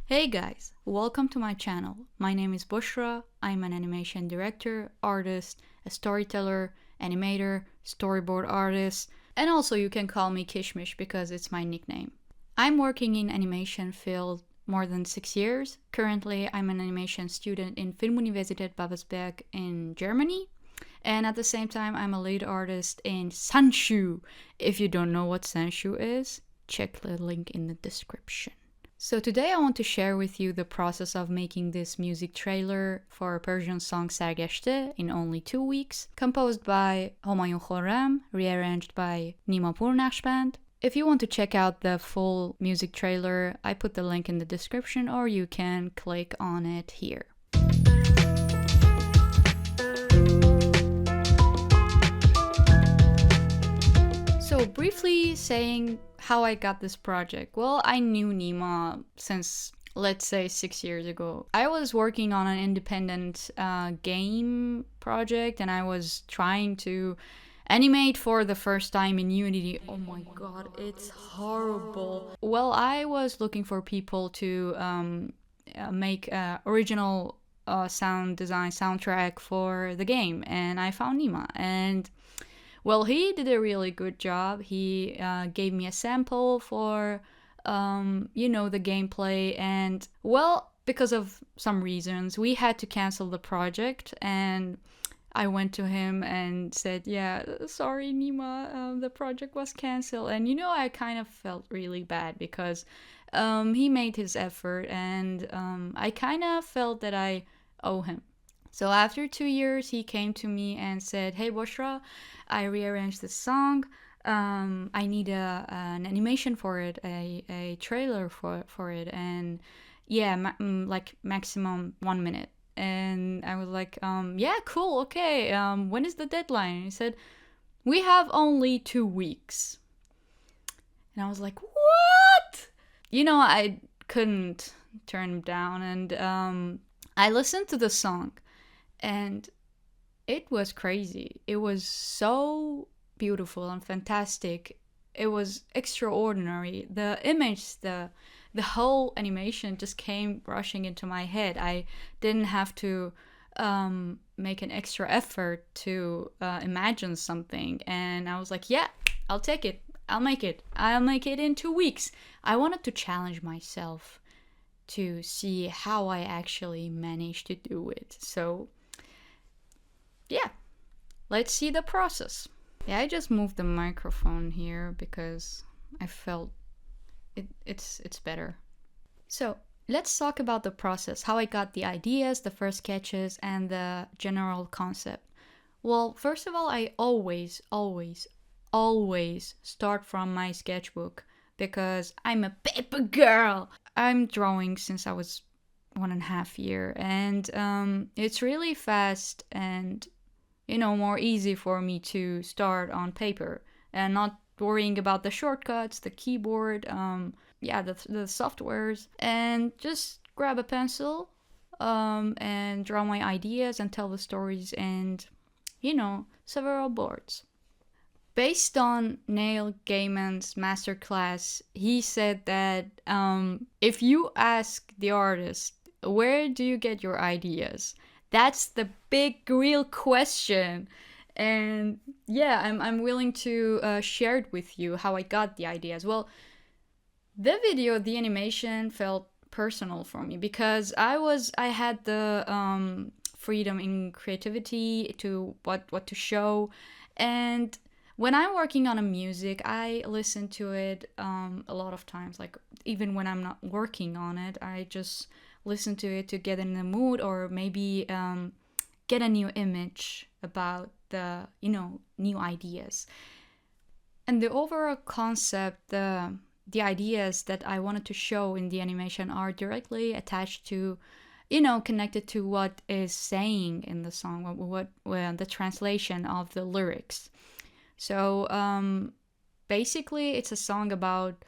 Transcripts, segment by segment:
Hey guys, welcome to my channel. My name is Boshra. I'm an animation director, artist, a storyteller, animator, storyboard artist, and also you can call me Kishmish because it's my nickname. I'm working in animation field more than 6 years. Currently, I'm an animation student in Filmuniversität Babelsberg in Germany. And at the same time, I'm a lead artist in Sanshu. If you don't know what Sanshu is, check the link in the description. So today I want to share with you the process of making this music trailer for a Persian song Sargashte in only 2 weeks, composed by Homayun Khorram, rearranged by Nima Purnaqshband. If you want to check out the full music trailer, I put the link in the description or you can click on it here. So briefly saying how I got this project. Well, I knew Nima since, let's say, 6 years ago. I was working on an independent game project and I was trying to animate for the first time in Unity. Oh my god, it's horrible. Well, I was looking for people to make original sound design soundtrack for the game, and I found Nima. And well, he did a really good job. He gave me a sample for, the gameplay. And, well, because of some reasons, we had to cancel the project. And I went to him and said, yeah, sorry, Nima, the project was canceled. And, I kind of felt really bad because he made his effort. And I kind of felt that I owe him. So after 2 years, he came to me and said, hey, Boshra, I rearranged this song. I need an animation for it, a trailer for it. And yeah, like maximum 1 minute. And I was like, yeah, cool, okay. When is the deadline? And he said, we have only 2 weeks. And I was like, what? I couldn't turn him down. And I listened to the song. And it was crazy. It was so beautiful and fantastic. It was extraordinary. The image, the whole animation just came rushing into my head. I didn't have to make an extra effort to imagine something. And I was like, yeah, I'll take it. I'll make it. I'll make it in 2 weeks. I wanted to challenge myself to see how I actually managed to do it. So yeah, let's see the process. Yeah, I just moved the microphone here because I felt it's better. So let's talk about the process, how I got the ideas, the first sketches, and the general concept. Well, first of all, I always start from my sketchbook because I'm a paper girl. I'm drawing since I was 1.5 years, and it's really fast and more easy for me to start on paper and not worrying about the shortcuts, the keyboard, the softwares, and just grab a pencil and draw my ideas and tell the stories and several boards. Based on Neil Gaiman's masterclass, he said that if you ask the artist, where do you get your ideas? That's the big, real question. And yeah, I'm willing to share it with you how I got the ideas. Well, the animation felt personal for me because I had the freedom in creativity to what to show. And when I'm working on a music, I listen to it a lot of times. Like even when I'm not working on it, I just listen to it to get in the mood or maybe get a new image about the new ideas. And the overall concept, the ideas that I wanted to show in the animation are directly attached to connected to what is saying in the song, what the translation of the lyrics. So basically it's a song about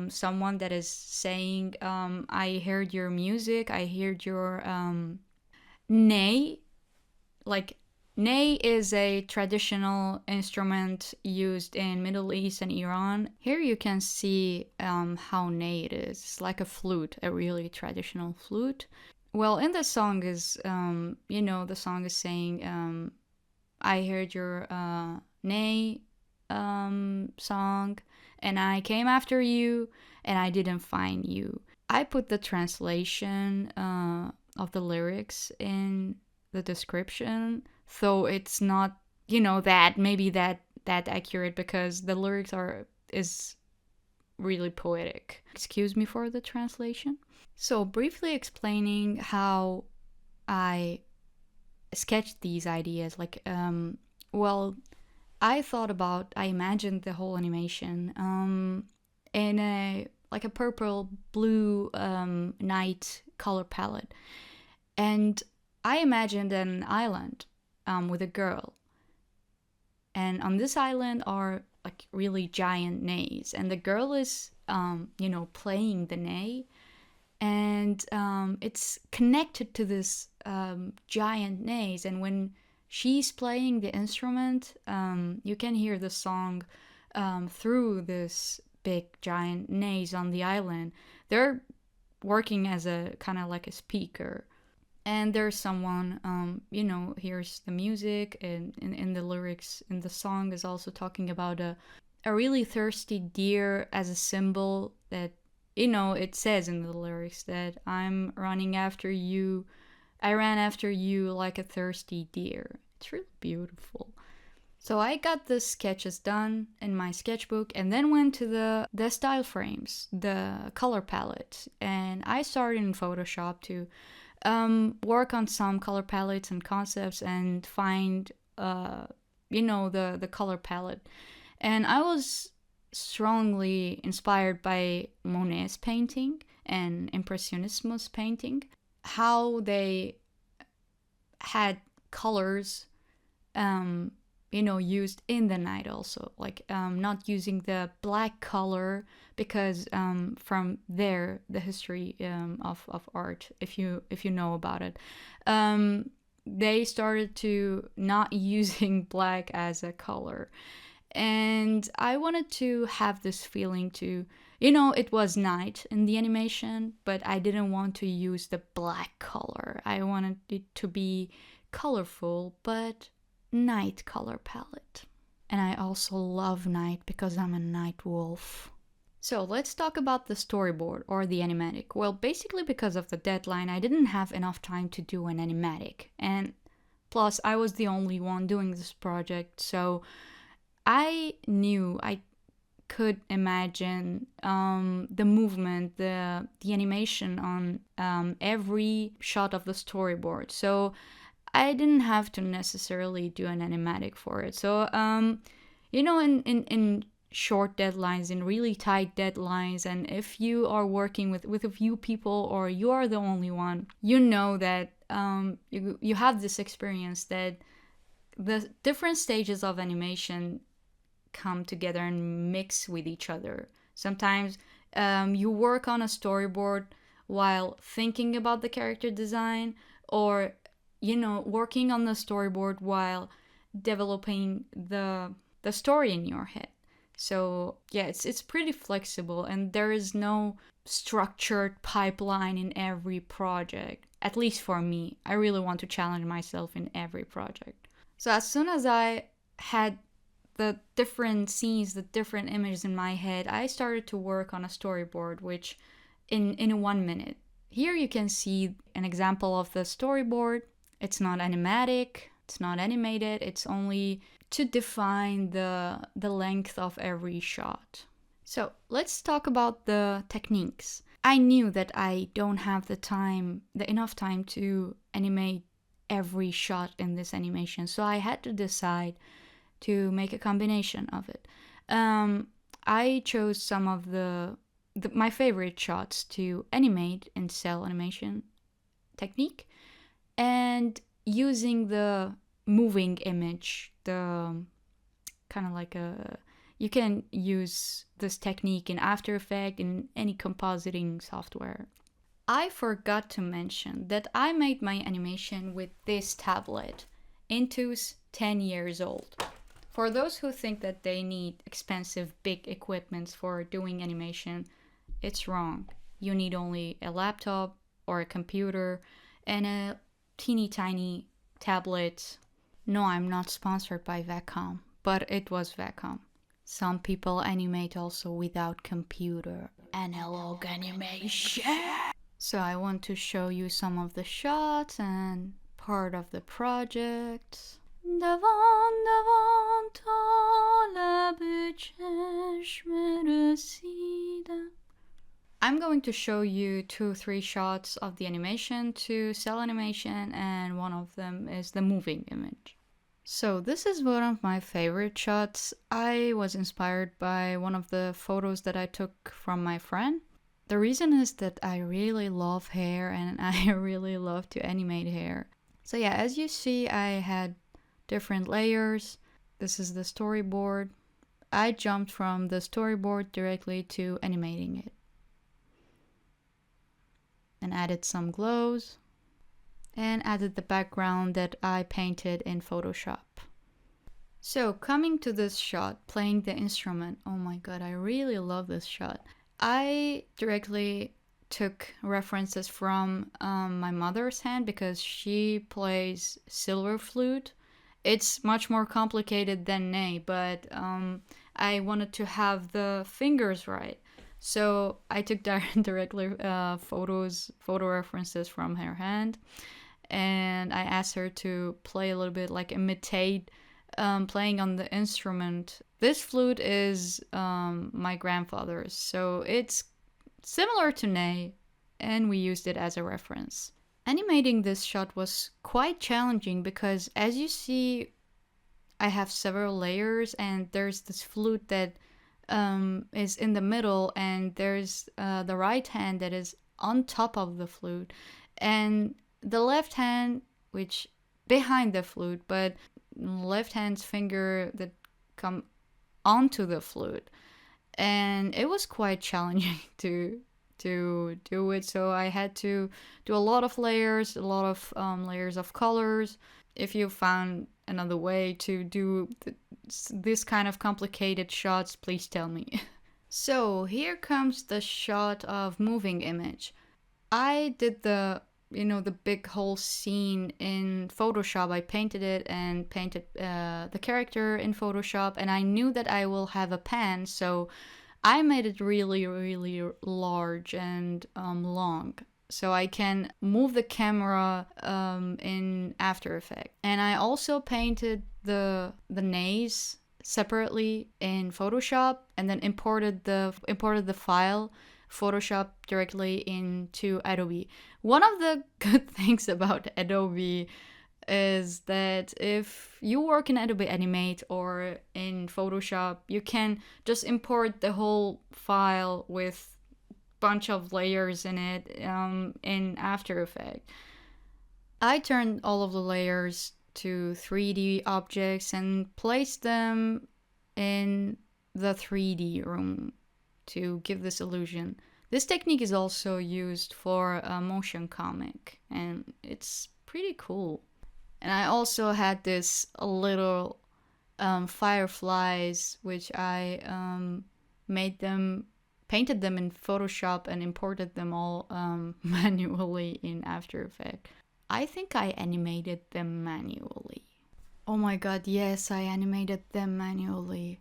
someone that is saying, I heard your music, I heard your nay, like Ney is a traditional instrument used in Middle East and Iran. Here you can see how ney it is. It's like a flute, a really traditional flute. Well, in the song is, the song is saying, I heard your ney song, and I came after you, and I didn't find you. I put the translation of the lyrics in the description, though it's not, that accurate, because the lyrics is really poetic. Excuse me for the translation. So briefly explaining how I sketched these ideas, I imagined the whole animation in a purple blue night color palette, and I imagined an island with a girl, and on this island are like really giant neys, and the girl is playing the ney, and it's connected to this giant neys, and when she's playing the instrument, you can hear the song through this big giant neys on the island. They're working as a kind of like a speaker, and there's someone hears the music, and in the lyrics in the song is also talking about a really thirsty deer as a symbol that it says in the lyrics that I'm running after you. I ran after you like a thirsty deer. It's really beautiful. So I got the sketches done in my sketchbook, and then went to the style frames, the color palette, and I started in Photoshop to work on some color palettes and concepts and find the color palette. And I was strongly inspired by Monet's painting and Impressionismo's painting, how they had colors used in the night also, not using the black color, because from there the history of art, if you know about it, they started to not using black as a color. And I wanted to have this feeling to, it was night in the animation, but I didn't want to use the black color. I wanted it to be colorful, but night color palette. And I also love night because I'm a night wolf. So let's talk about the storyboard or the animatic. Well, basically because of the deadline, I didn't have enough time to do an animatic. And plus, I was the only one doing this project, so I knew I could imagine the movement, the animation on every shot of the storyboard. So I didn't have to necessarily do an animatic for it. So, in short deadlines, in really tight deadlines, and if you are working with a few people or you are the only one, you know that you have this experience that the different stages of animation come together and mix with each other. Sometimes you work on a storyboard while thinking about the character design, or working on the storyboard while developing the story in your head. So yeah, it's pretty flexible, and there is no structured pipeline in every project. At least for me, I really want to challenge myself in every project. So as soon as I had the different scenes, the different images in my head, I started to work on a storyboard, which in 1 minute. Here you can see an example of the storyboard. It's not animatic, it's not animated, it's only to define the length of every shot. So let's talk about the techniques. I knew that I don't have enough time to animate every shot in this animation, so I had to decide to make a combination of it. I chose some of my favorite shots to animate in cell animation technique, and using the moving image, the kind of like you can use this technique in After Effects, in any compositing software. I forgot to mention that I made my animation with this tablet. Intu's 10 years old. For those who think that they need expensive big equipments for doing animation, it's wrong. You need only a laptop or a computer and a teeny tiny tablet. No, I'm not sponsored by Vacom, but it was Vacom. Some people animate also without computer. Analog animation. So I want to show you some of the shots and part of the project. I'm going to show you 2-3 shots of the animation to cell animation, and one of them is the moving image. So this is one of my favorite shots. I was inspired by one of the photos that I took from my friend. The reason is that I really love hair and I really love to animate hair. So yeah, as you see, I had different layers. This is the storyboard. I jumped from the storyboard directly to animating it. And added some glows. And added the background that I painted in Photoshop. So coming to this shot, playing the instrument. Oh my god, I really love this shot. I directly took references from my mother's hand because she plays silver flute. It's much more complicated than ney, but I wanted to have the fingers right. So I took directly photo references from her hand, and I asked her to play a little bit, like imitate playing on the instrument. This flute is my grandfather's, so it's similar to ney, and we used it as a reference. Animating this shot was quite challenging because, as you see, I have several layers, and there's this flute that is in the middle, and there's the right hand that is on top of the flute, and the left hand, which behind the flute, but left hand's finger that come onto the flute. And it was quite challenging to do it, so I had to do a lot of layers, layers of colors. If you found another way to do this kind of complicated shots, please tell me. So here comes the shot of moving image. I did the big whole scene in Photoshop. I painted it and painted the character in Photoshop, and I knew that I will have a pan, so I made it really, really large and long, so I can move the camera in After Effects. And I also painted the neys separately in Photoshop, and then imported the file Photoshop directly into Adobe. One of the good things about Adobe is that if you work in Adobe Animate or in Photoshop, you can just import the whole file with bunch of layers in it in After Effects. I turned all of the layers to 3D objects and placed them in the 3D room to give this illusion. This technique is also used for a motion comic, and it's pretty cool. And I also had this little fireflies, which I painted them in Photoshop and imported them all manually in After Effects. I think I animated them manually. Oh my god, yes, I animated them manually.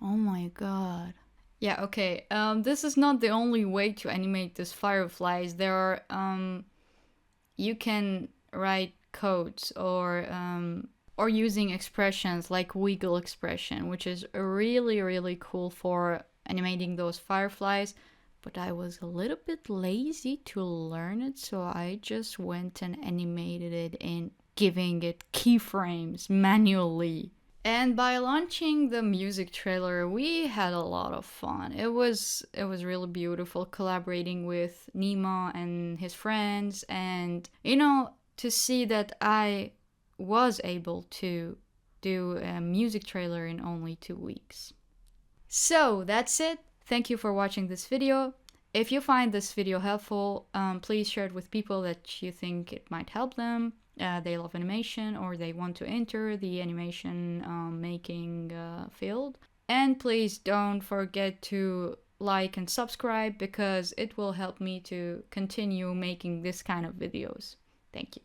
Oh my god. Yeah, okay. This is not the only way to animate these fireflies. There are you can write codes or using expressions like wiggle expression, which is really, really cool for animating those fireflies. But I was a little bit lazy to learn it, so I just went and animated it in giving it keyframes manually. And by launching the music trailer, we had a lot of fun. It was really beautiful collaborating with Nima and his friends, and to see that I was able to do a music trailer in only 2 weeks. So that's it. Thank you for watching this video. If you find this video helpful, please share it with people that you think it might help them. they love animation or they want to enter the animation making field. And please don't forget to like and subscribe because it will help me to continue making this kind of videos. Thank you.